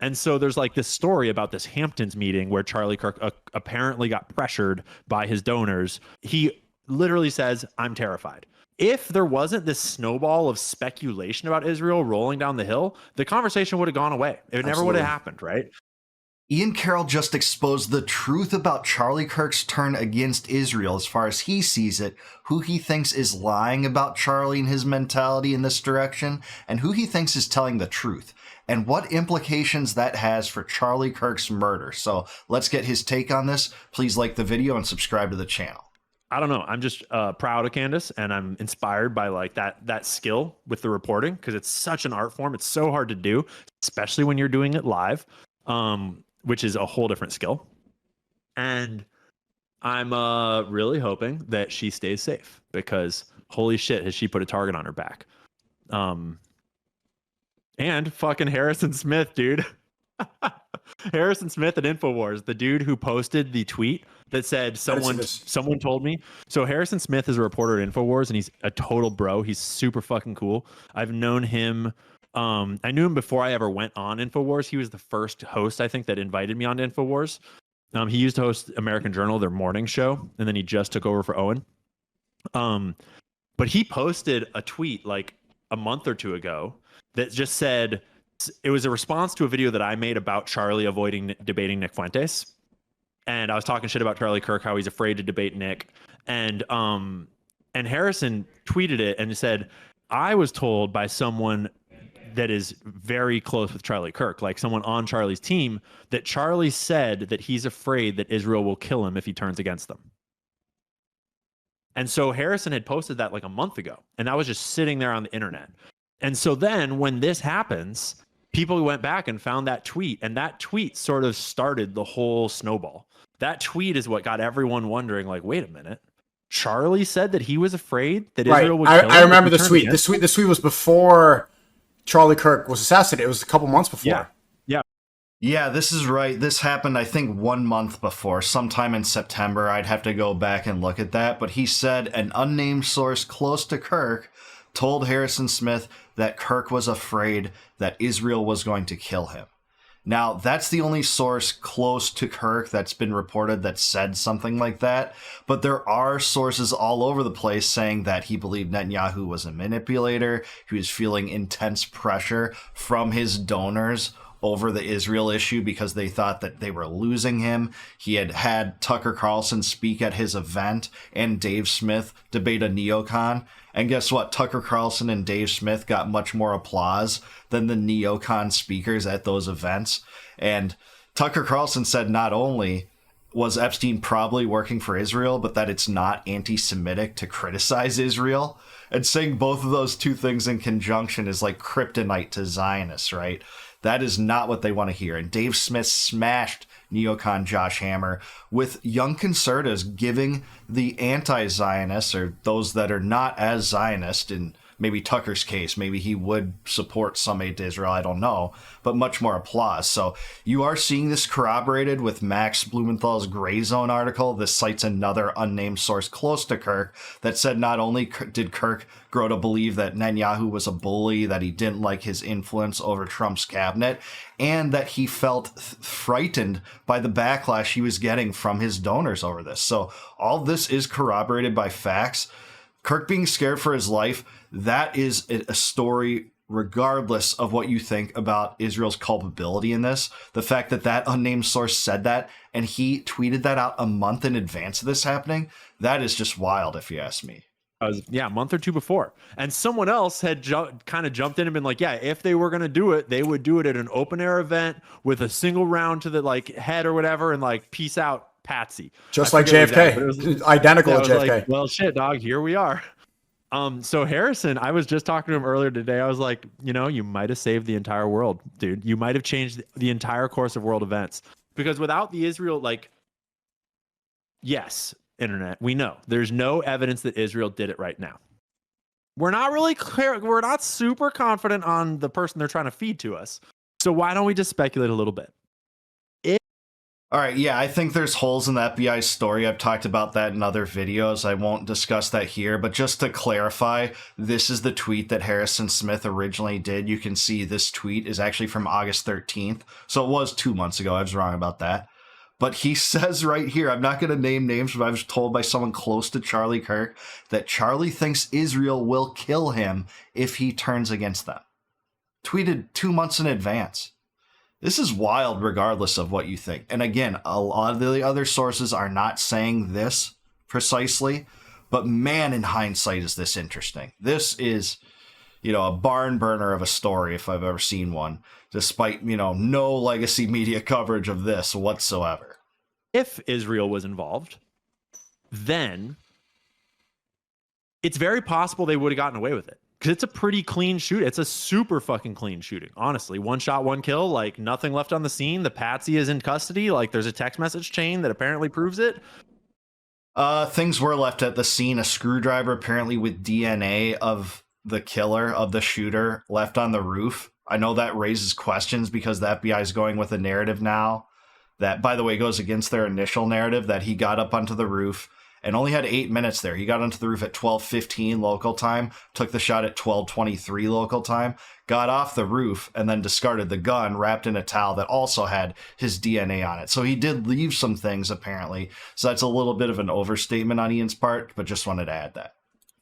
And so there's like this story about this Hamptons meeting where Charlie Kirk apparently got pressured by his donors. He literally says, I'm terrified. If there wasn't this snowball of speculation about Israel rolling down the hill, the conversation would have gone away. It never would have happened, right? Ian Carroll just exposed the truth about Charlie Kirk's turn against Israel as far as he sees it, who he thinks is lying about Charlie and his mentality in this direction, and who he thinks is telling the truth, and what implications that has for Charlie Kirk's murder. So let's get his take on this. Please like the video and subscribe to the channel. I don't know. I'm just proud of Candace, and I'm inspired by like that skill with the reporting, because it's such an art form. It's so hard to do, especially when you're doing it live. Which is a whole different skill. And I'm really hoping that she stays safe, because holy shit, has she put a target on her back. And fucking Harrison Smith, dude. Harrison Smith at InfoWars, the dude who posted the tweet that said someone told me. So Harrison Smith is a reporter at InfoWars, and he's a total bro. He's super fucking cool. I've known him. I knew him before I ever went on InfoWars. He was the first host, I think, that invited me on InfoWars. He used to host American Journal, their morning show, and then he just took over for Owen. But he posted a tweet like a month or two ago that just said, it was a response to a video that I made about Charlie avoiding debating Nick Fuentes. And I was talking shit about Charlie Kirk, how he's afraid to debate Nick. And Harrison tweeted it and said, I was told by someone that is very close with Charlie Kirk, like someone on Charlie's team, that Charlie said that he's afraid that Israel will kill him if he turns against them. And so Harrison had posted that like a month ago, and that was just sitting there on the internet. And so then when this happens, people went back and found that tweet, and that tweet sort of started the whole snowball. That tweet is what got everyone wondering, like, wait a minute. Charlie said that he was afraid that Israel would kill him. I remember the tweet. This tweet was before Charlie Kirk was assassinated. It was a couple months before. Yeah, this is right. This happened, I think, 1 month before, sometime in September. I'd have to go back and look at that. But he said an unnamed source close to Kirk told Harrison Smith that Kirk was afraid that Israel was going to kill him. Now, that's the only source close to Kirk that's been reported that said something like that. But there are sources all over the place saying that he believed Netanyahu was a manipulator. He was feeling intense pressure from his donors over the Israel issue because they thought that they were losing him. He had Tucker Carlson speak at his event and Dave Smith debate a neocon. And guess what? Tucker Carlson and Dave Smith got much more applause than the neocon speakers at those events. And Tucker Carlson said not only was Epstein probably working for Israel, but that it's not anti-Semitic to criticize Israel. And saying both of those two things in conjunction is like kryptonite to Zionists, right? That is not what they want to hear. And Dave Smith smashed neocon Josh Hammer with young conservatives giving the anti-Zionists, or those that are not as Zionist, in maybe Tucker's case, maybe he would support some aid to Israel, I don't know, but much more applause. So you are seeing this corroborated with Max Blumenthal's Gray Zone article. This cites another unnamed source close to Kirk that said not only did Kirk grow to believe that Netanyahu was a bully, that he didn't like his influence over Trump's cabinet, and that he felt frightened by the backlash he was getting from his donors over this. So all this is corroborated by facts. Kirk being scared for his life, that is a story regardless of what you think about Israel's culpability in this. The fact that that unnamed source said that and he tweeted that out a month in advance of this happening, that is just wild if you ask me. A month or two before. And someone else had kind of jumped in and been like, yeah, if they were going to do it, they would do it at an open air event with a single round to the like head or whatever, and like peace out Patsy. Just like JFK. Identical to JFK. Like, well, shit, dog, here we are. So Harrison, I was just talking to him earlier today. I was like, you know, you might have saved the entire world, dude. You might have changed the entire course of world events, because without the Israel, like, yes, internet, we know there's no evidence that Israel did it right now. We're not really clear. We're not super confident on the person they're trying to feed to us. So why don't we just speculate a little bit? All right, yeah, I think there's holes in the FBI's story. I've talked about that in other videos. I won't discuss that here, but just to clarify, this is the tweet that Harrison Smith originally did. You can see this tweet is actually from August 13th, so it was 2 months ago. I was wrong about that. But he says right here, I'm not going to name names, but I was told by someone close to Charlie Kirk that Charlie thinks Israel will kill him if he turns against them. Tweeted 2 months in advance. This is wild regardless of what you think. And again, a lot of the other sources are not saying this precisely, but man, in hindsight, is this interesting. This is, a barn burner of a story if I've ever seen one, despite, no legacy media coverage of this whatsoever. If Israel was involved, then it's very possible they would have gotten away with it. Because it's a pretty clean shoot. It's a super fucking clean shooting, honestly. 1 shot, 1 kill, like nothing left on the scene. The patsy is in custody. Like there's a text message chain that apparently proves it. Things were left at the scene. A screwdriver apparently with DNA of the killer, of the shooter, left on the roof. I know that raises questions because the FBI is going with a narrative now that, by the way, goes against their initial narrative that he got up onto the roof and only had 8 minutes there. He got onto the roof at 12:15 local time, took the shot at 12:23 local time, got off the roof, and then discarded the gun wrapped in a towel that also had his DNA on it. So he did leave some things, apparently. So that's a little bit of an overstatement on Ian's part, but just wanted to add that.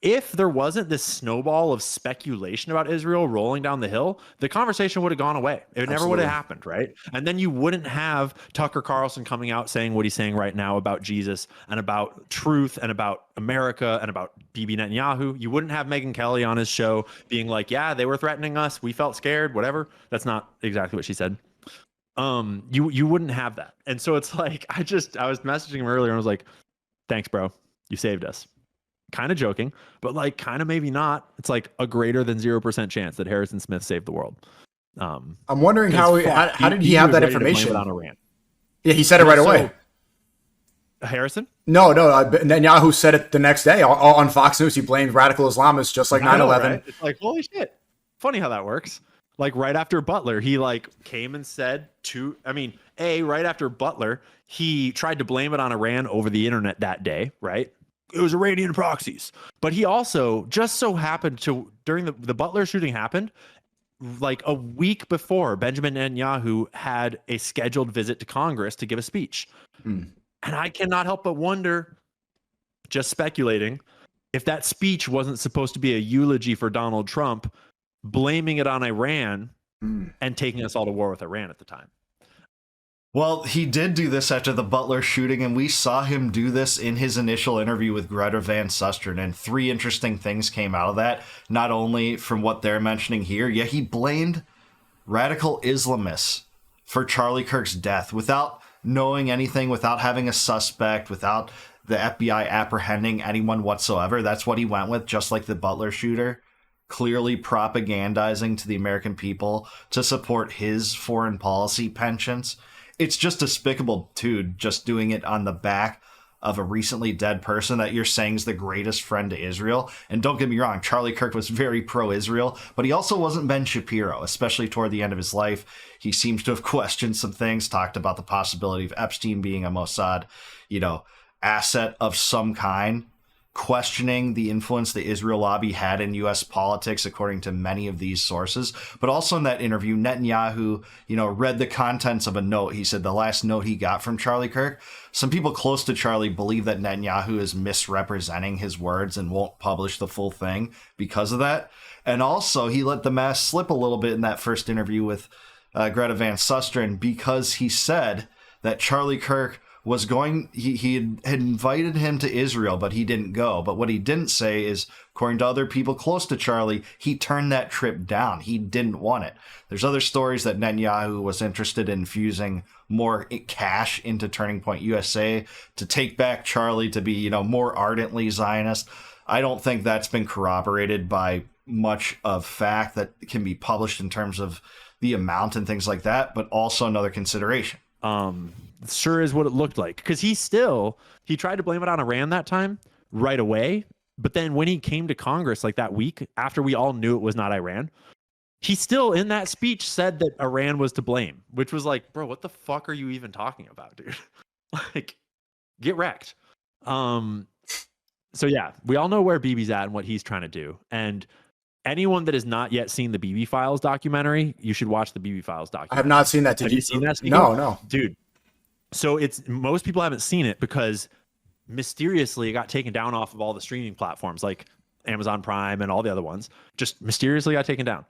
If there wasn't this snowball of speculation about Israel rolling down the hill, the conversation would have gone away. It never would have happened, right? And then you wouldn't have Tucker Carlson coming out saying what he's saying right now about Jesus and about truth and about America and about Bibi Netanyahu. You wouldn't have Megyn Kelly on his show being like, yeah, they were threatening us. We felt scared, whatever. That's not exactly what she said. You wouldn't have that. And so it's like, I was messaging him earlier and I was like, thanks, bro. You saved us. Kind of joking, but like kind of maybe not. It's like a greater than 0% chance that Harrison Smith saved the world. I'm wondering how did he have that information? On Iran. Yeah, he said it right away. Harrison? No. Netanyahu said it the next day on Fox News. He blamed radical Islamists just like 9/11. Right? It's like, holy shit. Funny how that works. Like right after Butler, he like came and said right after Butler, he tried to blame it on Iran over the internet that day, right? It was Iranian proxies. But he also just so happened to, during the Butler shooting happened, like a week before, Benjamin Netanyahu had a scheduled visit to Congress to give a speech. And I cannot help but wonder, just speculating, if that speech wasn't supposed to be a eulogy for Donald Trump, blaming it on Iran and taking us all to war with Iran at the time. Well, he did do this after the Butler shooting, and we saw him do this in his initial interview with Greta Van Susteren, and 3 interesting things came out of that, not only from what they're mentioning here, yet he blamed radical Islamists for Charlie Kirk's death without knowing anything, without having a suspect, without the FBI apprehending anyone whatsoever. That's what he went with, just like the Butler shooter, clearly propagandizing to the American people to support his foreign policy penchants. It's just despicable, too, just doing it on the back of a recently dead person that you're saying is the greatest friend to Israel. And don't get me wrong, Charlie Kirk was very pro-Israel, but he also wasn't Ben Shapiro, especially toward the end of his life. He seems to have questioned some things, talked about the possibility of Epstein being a Mossad, asset of some kind, questioning the influence the Israel lobby had in U.S. politics, according to many of these sources. But also in that interview, Netanyahu, read the contents of a note. He said the last note he got from Charlie Kirk. Some people close to Charlie believe that Netanyahu is misrepresenting his words and won't publish the full thing because of that. And also, he let the mask slip a little bit in that first interview with Greta Van Susteren because he said that Charlie Kirk was going, he had invited him to Israel, but he didn't go. But what he didn't say is, according to other people close to Charlie, he turned that trip down. He didn't want it. There's other stories that Netanyahu was interested in infusing more cash into Turning Point USA to take back Charlie to be, more ardently Zionist. I don't think that's been corroborated by much of fact that can be published in terms of the amount and things like that, but also another consideration. Sure is what it looked like, because he tried to blame it on Iran that time right away, but then when he came to Congress like that week after we all knew it was not Iran, he still in that speech said that Iran was to blame, which was like, bro, what the fuck are you even talking about, dude? Like, get wrecked. So yeah, we all know where Bibi's at and what he's trying to do. And anyone that has not yet seen the Bibi Files documentary, you should watch the Bibi Files I documentary. have not seen that. Have you seen that, Sneaky? No. Dude. So most people haven't seen it because mysteriously it got taken down off of all the streaming platforms like Amazon Prime and all the other ones. Just mysteriously got taken down.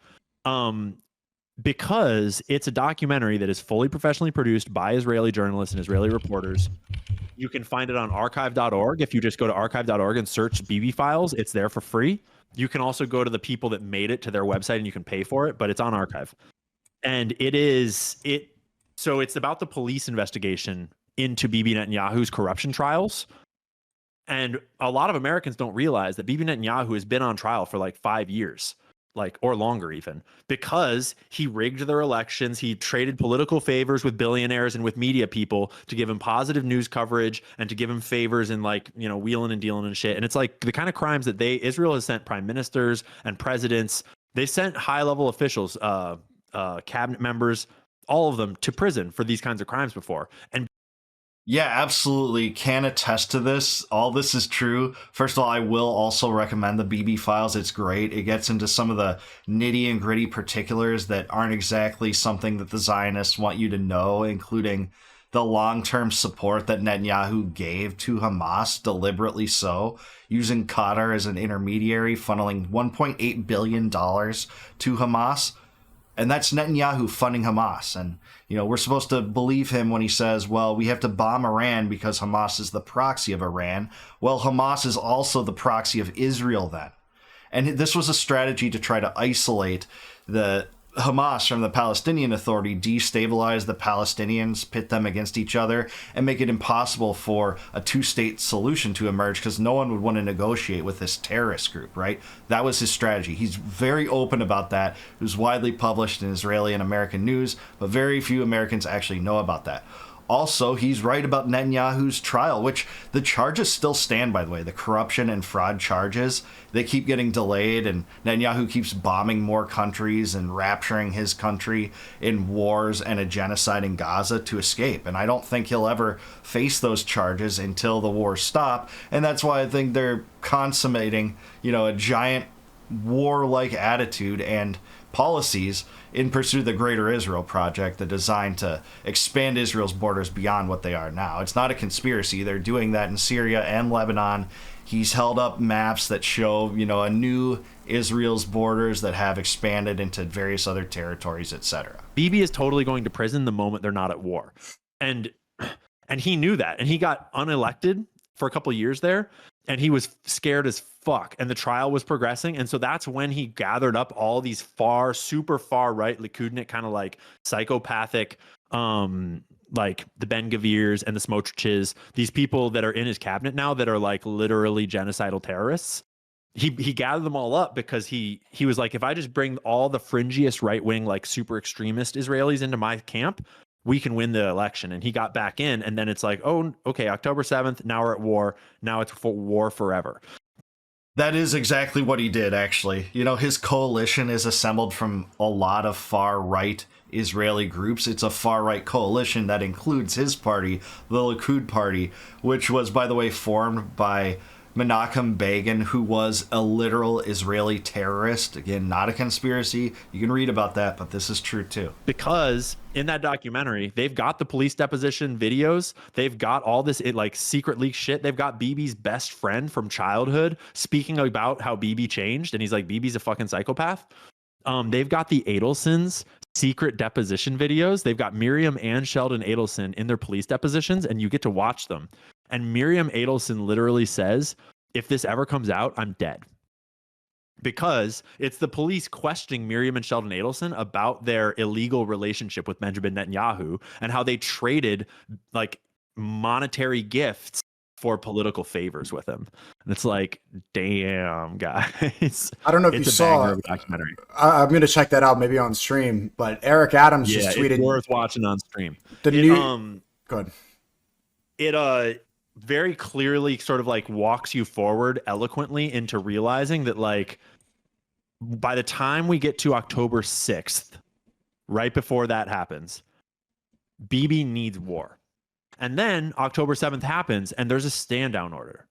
Because it's a documentary that is fully professionally produced by Israeli journalists and Israeli reporters. You can find it on archive.org. If you just go to archive.org and search Bibi Files, it's there for free. You can also go to the people that made it to their website and you can pay for it, but it's on archive. And so it's about the police investigation into Bibi Netanyahu's corruption trials. And a lot of Americans don't realize that Bibi Netanyahu has been on trial for like 5 years, like, or longer even, because he rigged their elections. He traded political favors with billionaires and with media people to give him positive news coverage and to give him favors in, like, you know, wheeling and dealing and shit. And it's like the kind of crimes that Israel has sent prime ministers and presidents. They sent high level officials, cabinet members, all of them to prison for these kinds of crimes before. And yeah, absolutely. Can attest to this. All this is true. First of all, I will also recommend the Bibi Files. It's great. It gets into some of the nitty and gritty particulars that aren't exactly something that the Zionists want you to know, including the long-term support that Netanyahu gave to Hamas, deliberately so, using Qatar as an intermediary, funneling $1.8 billion to Hamas. And that's Netanyahu funding Hamas. And, you know, we're supposed to believe him when he says, well, we have to bomb Iran because Hamas is the proxy of Iran. Well, Hamas is also the proxy of Israel then. And this was a strategy to try to isolate the Hamas from the Palestinian Authority, destabilize the Palestinians, pit them against each other, and make it impossible for a two-state solution to emerge because no one would want to negotiate with this terrorist group, right? That was his strategy. He's very open about that. It was widely published in Israeli and American news, but very few Americans actually know about that. Also, he's right about Netanyahu's trial, which the charges still stand, by the way. The corruption and fraud charges, they keep getting delayed, and Netanyahu keeps bombing more countries and rapturing his country in wars and a genocide in Gaza to escape. And I don't think he'll ever face those charges until the wars stop. And that's why I think they're consummating, you know, a giant warlike attitude and policies in pursuit of the Greater Israel Project, the design to expand Israel's borders beyond what they are now. It's not a conspiracy. They're doing that in Syria and Lebanon. He's held up maps that show, you know, a new Israel's borders that have expanded into various other territories, etc. Bibi is totally going to prison the moment they're not at war. And he knew that. And he got unelected for a couple of years there. And he was scared as fuck. And the trial was progressing. And so that's when he gathered up all these super far right Likudnik kind of like psychopathic, like the Ben Gavirs and the Smotriches, these people that are in his cabinet now that are like literally genocidal terrorists. He gathered them all up because he was like, if I just bring all the fringiest right wing, like super extremist Israelis into my camp, we can win the election. And he got back in, and then it's like, oh, okay, October 7th, now we're at war. Now it's for war forever. That is exactly what he did, actually. You know, his coalition is assembled from a lot of far-right Israeli groups. It's a far-right coalition that includes his party, the Likud Party, which was, by the way, formed by Menachem Begin, who was a literal Israeli terrorist. Again, not a conspiracy. You can read about that, but this is true too. Because in that documentary, they've got the police deposition videos. They've got all this like secret leak shit. They've got Bibi's best friend from childhood speaking about how Bibi changed. And he's like, Bibi's a fucking psychopath. They've got the Adelsons secret deposition videos. They've got Miriam and Sheldon Adelson in their police depositions, and you get to watch them. And Miriam Adelson literally says, if this ever comes out, I'm dead. Because it's the police questioning Miriam and Sheldon Adelson about their illegal relationship with Benjamin Netanyahu and how they traded like monetary gifts for political favors with him. And it's like, damn, guys. I don't know if you saw it. Documentary. I'm going to check that out maybe on stream, but Eric Adams just tweeted. It's worth watching on stream. Go ahead. It very clearly sort of like walks you forward eloquently into realizing that like By the time we get to October 6th, right before that happens, Bibi needs war. And then October 7th happens and there's a stand down order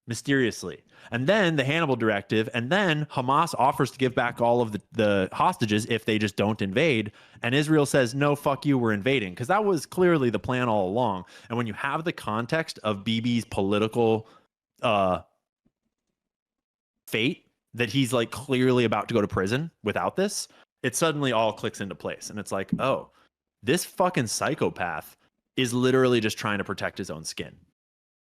mysteriously. And then the Hannibal directive, and then Hamas offers to give back all of the hostages if they just don't invade. And Israel says, no, fuck you, we're invading. Because that was clearly the plan all along. And when you have the context of Bibi's political fate, that he's like clearly about to go to prison without this, it suddenly all clicks into place. And it's like, oh, this fucking psychopath is literally just trying to protect his own skin.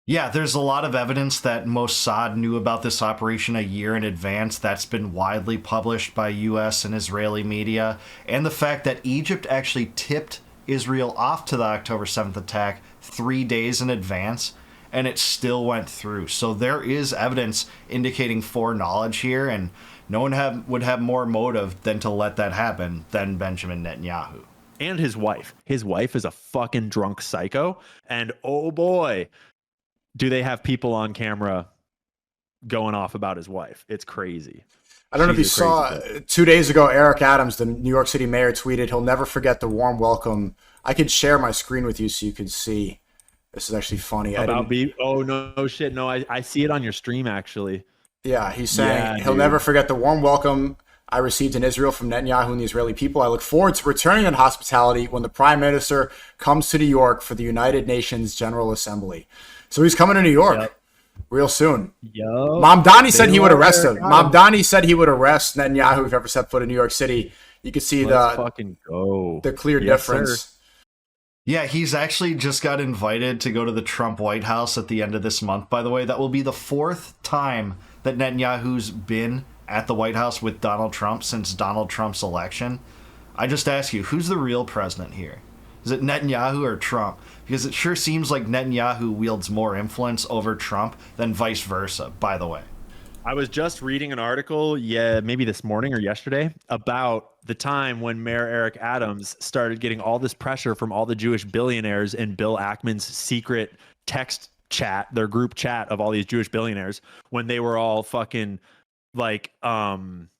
Yeah, there's a lot of evidence that Mossad knew about this operation a year in advance. That's been widely published by U.S. and Israeli media. And the fact that Egypt actually tipped Israel off to the October 7th attack 3 days in advance, and it still went through. So there is evidence indicating foreknowledge here, and no one would have more motive than to let that happen than Benjamin Netanyahu. And his wife. His wife is a fucking drunk psycho. And oh boy, do they have people on camera going off about his wife. It's crazy. I don't know if you saw 2 days ago, Eric Adams, the New York City mayor, tweeted, he'll never forget the warm welcome. I could share my screen with you so you can see. This is actually funny. Oh, no shit. No, I see it on your stream, actually. Yeah, he's saying he'll never forget the warm welcome I received in Israel from Netanyahu and the Israeli people. I look forward to returning that hospitality when the Prime Minister comes to New York for the United Nations General Assembly. So he's coming to New York real soon. Mamdani said he would arrest him. Mamdani said he would arrest Netanyahu if he ever set foot in New York City. You can see the clear difference. Sir. Yeah, he's actually just got invited to go to the Trump White House at the end of this month, by the way. That will be the fourth time that Netanyahu's been at the White House with Donald Trump since Donald Trump's election. I just ask you, who's the real president here? Is it Netanyahu or Trump? Because it sure seems like Netanyahu wields more influence over Trump than vice versa, by the way. I was just reading an article, maybe this morning or yesterday, about the time when Mayor Eric Adams started getting all this pressure from all the Jewish billionaires in Bill Ackman's secret text chat, their group chat of all these Jewish billionaires, when they were all fucking like,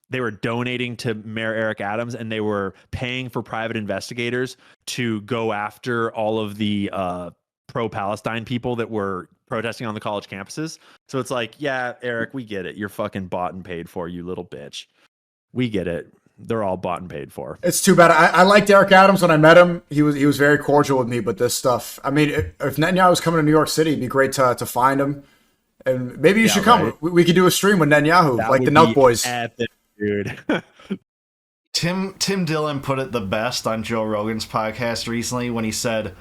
they were donating to Mayor Eric Adams and they were paying for private investigators to go after all of the pro-Palestine people that were protesting on the college campuses. So it's like, yeah, Eric, we get it. You're fucking bought and paid for, you little bitch. We get it. They're all bought and paid for. It's too bad. I liked Eric Adams when I met him. He was very cordial with me, but this stuff, I mean, if Netanyahu was coming to New York City, it'd be great to find him. And maybe you should come. Right? We could do a stream with Netanyahu, like the Nelk Boys. Epic, dude. Tim Dillon put it the best on Joe Rogan's podcast recently when he said,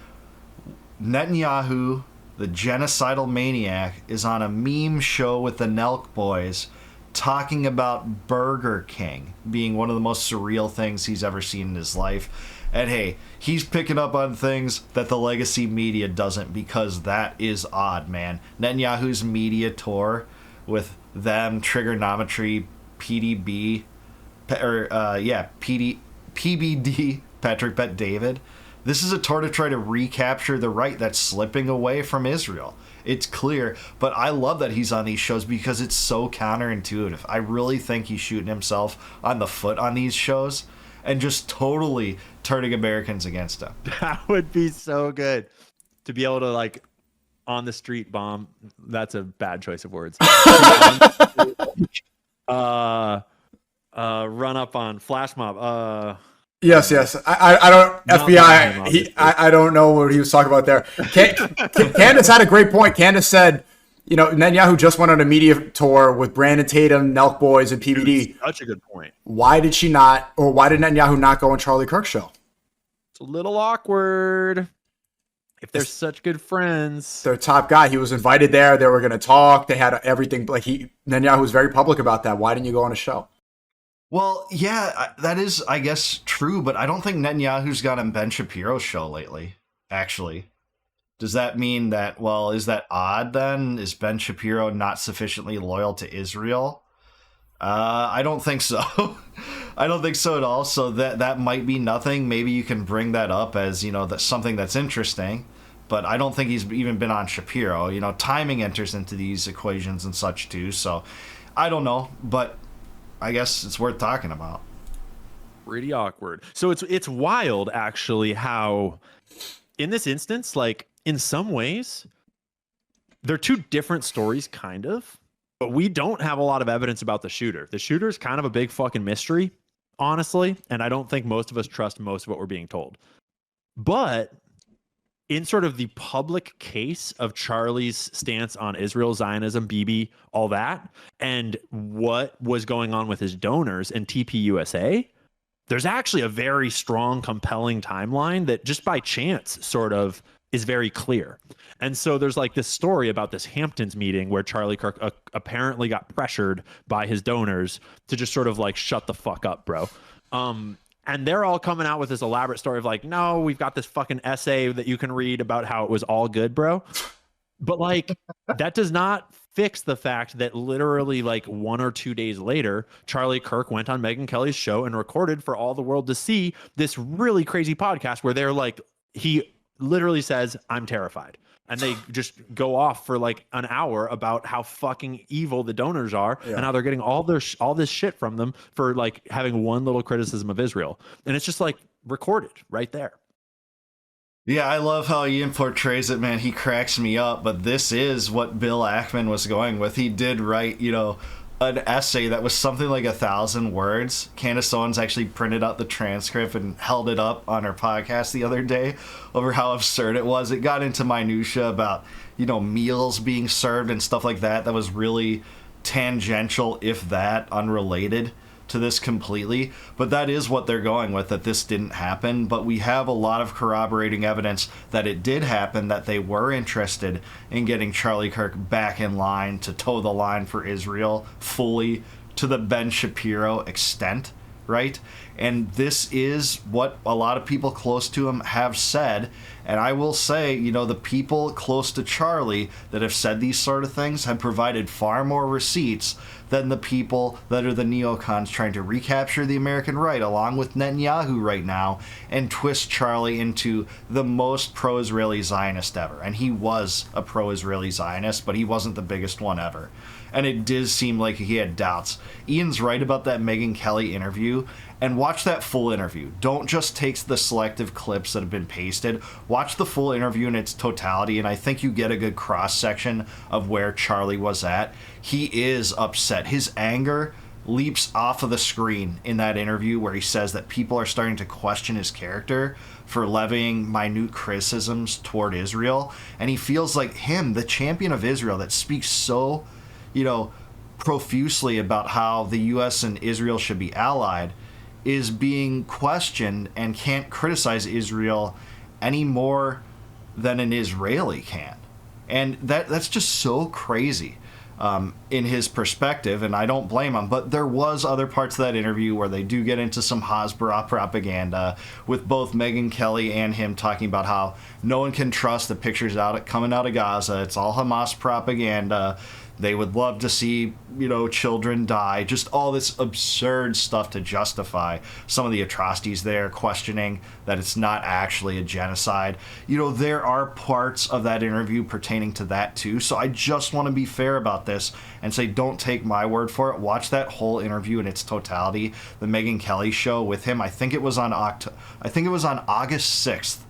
Netanyahu, the genocidal maniac, is on a meme show with the Nelk Boys talking about Burger King being one of the most surreal things he's ever seen in his life. And hey, he's picking up on things that the legacy media doesn't, because that is odd, man. Netanyahu's media tour with them, Trigonometry, PBD, Patrick Bet David. This is a tour to try to recapture the right that's slipping away from Israel. It's clear, but I love that he's on these shows because it's so counterintuitive. I really think he's shooting himself on the foot on these shows and just totally turning Americans against him. That would be so good to be able to, like, on the street bomb. That's a bad choice of words. Run up on flash mob. Yes. I don't, FBI, I don't know what he was talking about there. Candace had a great point. Candace said, you know, Netanyahu just went on a media tour with Brandon Tatum, Nelk Boys, and PBD. Such a good point. Why did Netanyahu not go on Charlie Kirk's show? It's a little awkward. If they're such good friends. Their top guy. He was invited there. They were going to talk. They had everything. Like Netanyahu was very public about that. Why didn't you go on a show? Well, yeah, that is, I guess, true, but I don't think Netanyahu's got on Ben Shapiro's show lately, actually. Does that mean that, well, is that odd then? Is Ben Shapiro not sufficiently loyal to Israel? I don't think so. I don't think so at all. So that might be nothing. Maybe you can bring that up as, you know, that's something that's interesting, but I don't think he's even been on Shapiro. You know, timing enters into these equations and such too, so I don't know, but I guess it's worth talking about. Pretty awkward. So it's wild, actually, how in this instance, like, in some ways, they're two different stories, kind of, but we don't have a lot of evidence about the shooter. The shooter is kind of a big fucking mystery, honestly, and I don't think most of us trust most of what we're being told. But in sort of the public case of Charlie's stance on Israel, Zionism, Bibi, all that, and what was going on with his donors and TPUSA, there's actually a very strong, compelling timeline that just by chance sort of is very clear. And so there's like this story about this Hamptons meeting where Charlie Kirk apparently got pressured by his donors to just sort of like, shut the fuck up, bro. And they're all coming out with this elaborate story of like, no, we've got this fucking essay that you can read about how it was all good, bro. But like, that does not fix the fact that literally like 1 or 2 days later, Charlie Kirk went on Megyn Kelly's show and recorded for all the world to see this really crazy podcast where they're like, he literally says, I'm terrified. And they just go off for like an hour about how fucking evil the donors are and how they're getting all this shit from them for like having one little criticism of Israel. And it's just like recorded right there. Yeah, I love how Ian portrays it, man. He cracks me up, but this is what Bill Ackman was going with. He did write, an essay that was something like 1,000 words. Candace Owens actually printed out the transcript and held it up on her podcast the other day over how absurd it was. It got into minutia about, meals being served and stuff like that. That was really tangential, if that, unrelated to this completely. But that is what they're going with, that this didn't happen. But we have a lot of corroborating evidence that it did happen, that they were interested in getting Charlie Kirk back in line to toe the line for Israel fully to the Ben Shapiro extent, right? And this is what a lot of people close to him have said. And I will say, the people close to Charlie that have said these sort of things have provided far more receipts than the people that are the neocons trying to recapture the American right, along with Netanyahu right now, and twist Charlie into the most pro-Israeli Zionist ever. And he was a pro-Israeli Zionist, but he wasn't the biggest one ever. And it did seem like he had doubts. Ian's right about that Megyn Kelly interview, and watch that full interview. Don't just take the selective clips that have been pasted. Watch the full interview in its totality, and I think you get a good cross-section of where Charlie was at. He is upset. His anger leaps off of the screen in that interview where he says that people are starting to question his character for levying minute criticisms toward Israel. And he feels like him, the champion of Israel that speaks so, profusely about how the U.S. and Israel should be allied, is being questioned and can't criticize Israel any more than an Israeli can. And that's just so crazy in his perspective, and I don't blame him. But there was other parts of that interview where they do get into some Hasbara propaganda with both Megyn Kelly and him talking about how no one can trust the pictures coming out of Gaza. It's all Hamas propaganda. They would love to see, children die. Just all this absurd stuff to justify some of the atrocities there, questioning that it's not actually a genocide. There are parts of that interview pertaining to that too. So I just want to be fair about this and say, don't take my word for it. Watch that whole interview in its totality. The Megyn Kelly show with him. I think it was on August 6th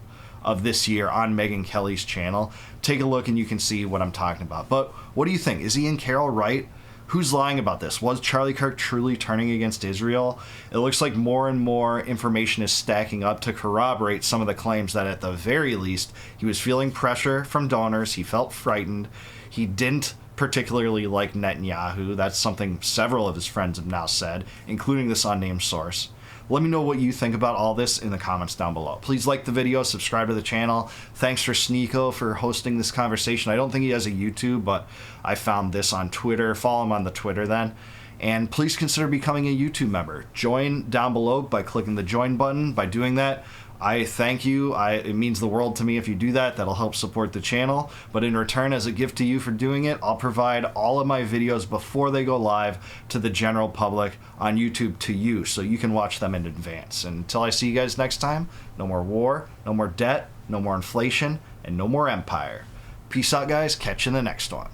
of this year on Megyn Kelly's channel. Take a look and you can see what I'm talking about. But what do you think? Is Ian Carroll right? Who's lying about this? Was Charlie Kirk truly turning against Israel? It looks like more and more information is stacking up to corroborate some of the claims that at the very least, he was feeling pressure from donors. He felt frightened. He didn't particularly like Netanyahu. That's something several of his friends have now said, including this unnamed source. Let me know what you think about all this in the comments down below. Please like the video, subscribe to the channel. Thanks for Sneeko for hosting this conversation. I don't think he has a YouTube, but I found this on Twitter. Follow him on the Twitter then. And please consider becoming a YouTube member. Join down below by clicking the join button. By doing that, I thank you. It means the world to me if you do that. That'll help support the channel. But in return, as a gift to you for doing it, I'll provide all of my videos before they go live to the general public on YouTube to you, so you can watch them in advance. And until I see you guys next time, no more war, no more debt, no more inflation, and no more empire. Peace out, guys. Catch you in the next one.